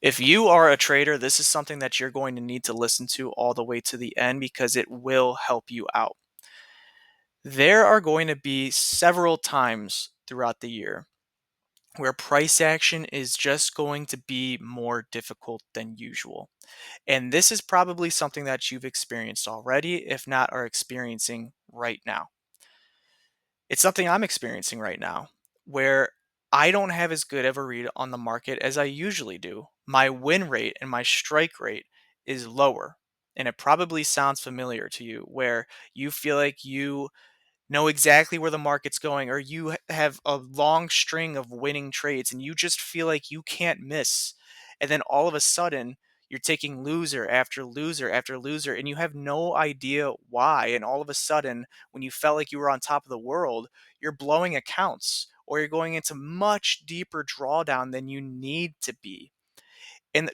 If you are a trader, this is something that you're going to need to listen to all the way to the end because it will help you out. There are going to be several times throughout the year where price action is just going to be more difficult than usual. And this is probably something that you've experienced already, if not are experiencing right now. It's something I'm experiencing right now where I don't have as good of a read on the market as I usually do. My win rate and my strike rate is lower. And it probably sounds familiar to you where you feel like you know exactly where the market's going, or you have a long string of winning trades and you just feel like you can't miss. And then all of a sudden, you're taking loser after loser after loser, and you have no idea why. And all of a sudden, when you felt like you were on top of the world, you're blowing accounts or you're going into much deeper drawdown than you need to be. And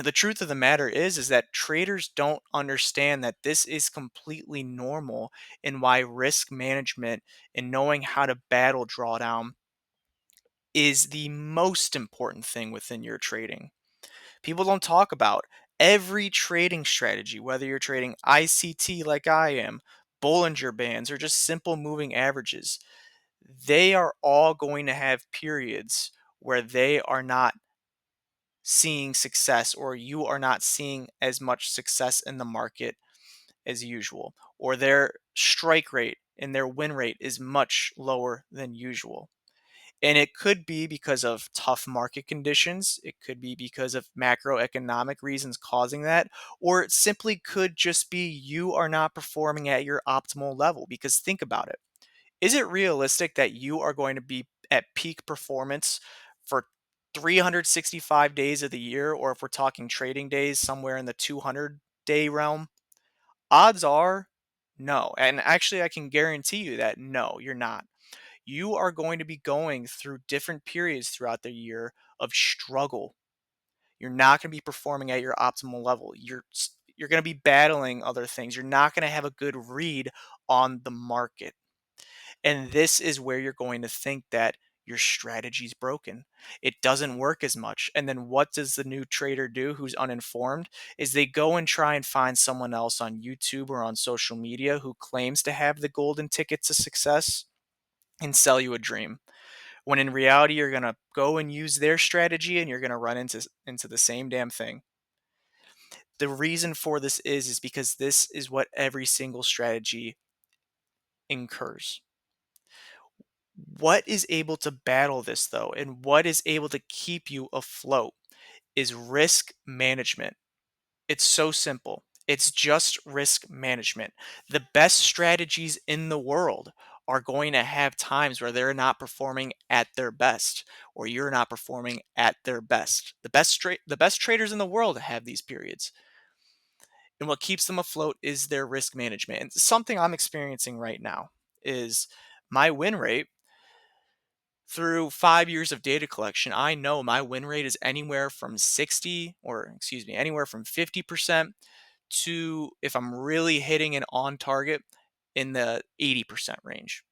the truth of the matter is that traders don't understand that this is completely normal, and why risk management and knowing how to battle drawdown is the most important thing within your trading. People don't talk about every trading strategy, whether you're trading ICT like I am, Bollinger Bands, or just simple moving averages. They are all going to have periods where they are not seeing success, or you are not seeing as much success in the market as usual, or their strike rate and their win rate is much lower than usual. And it could be because of tough market conditions, it could be because of macroeconomic reasons causing that, or it simply could just be you are not performing at your optimal level. Because think about it, is it realistic that you are going to be at peak performance for 365 days of the year, or if we're talking trading days, somewhere in the 200-day realm? Odds are no. And actually, I can guarantee you that no, you're not. You are going to be going through different periods throughout the year of struggle. You're not going to be performing at your optimal level. You're going to be battling other things. You're not going to have a good read on the market. And this is where you're going to think that your strategy's broken. It doesn't work as much. And then what does the new trader do who's uninformed? Is they go and try and find someone else on YouTube or on social media who claims to have the golden ticket to success and sell you a dream. When in reality, you're going to go and use their strategy and you're going to run into the same damn thing. The reason for this is because this is what every single strategy incurs. What is able to battle this though, and what is able to keep you afloat is risk management. It's so simple. It's just risk management. The best strategies in the world are going to have times where they're not performing at their best, or you're not performing at their best. The best traders in the world have these periods. And what keeps them afloat is their risk management. And something I'm experiencing right now is my win rate through 5 years of data collection. I know my win rate is anywhere from 60, or excuse me, anywhere from 50% to, if I'm really hitting an on target, in the 80% range.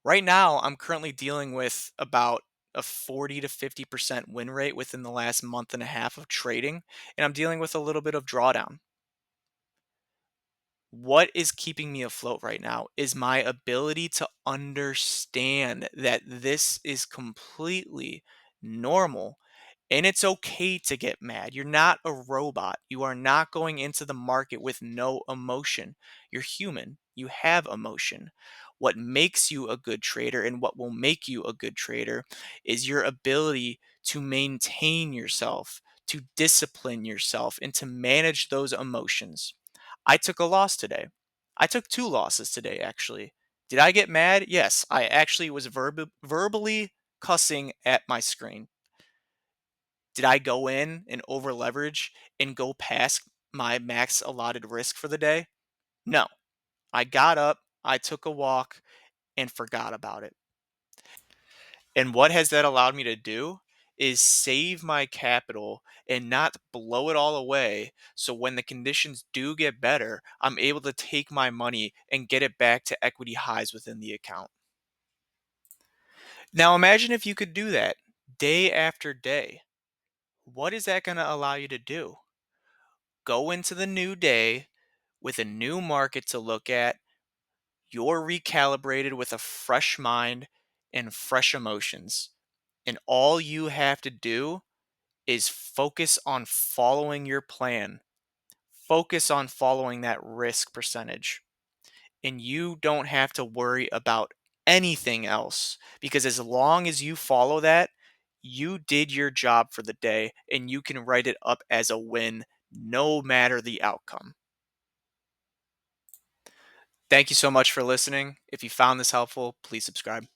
Right now, I'm currently dealing with about a 40 to 50% win rate within the last month and a half of trading, and I'm dealing with a little bit of drawdown. What is keeping me afloat right now is my ability to understand that this is completely normal and it's okay to get mad. You're not a robot. You are not going into the market with no emotion. You're human. You have emotion. What makes you a good trader and what will make you a good trader is your ability to maintain yourself, to discipline yourself, and to manage those emotions. I took a loss today. I took two losses today, actually. Did I get mad? Yes, I actually was verbally cussing at my screen. Did I go in and over leverage and go past my max allotted risk for the day? No. I got up, I took a walk, and forgot about it. And what has that allowed me to do is save my capital and not blow it all away. So when the conditions do get better, I'm able to take my money and get it back to equity highs within the account. Now imagine if you could do that day after day. What is that going to allow you to do? Go into the new day with a new market to look at. You're recalibrated with a fresh mind and fresh emotions. And all you have to do is focus on following your plan. Focus on following that risk percentage. And you don't have to worry about anything else because as long as you follow that, you did your job for the day and you can write it up as a win no matter the outcome. Thank you so much for listening. If you found this helpful, please subscribe.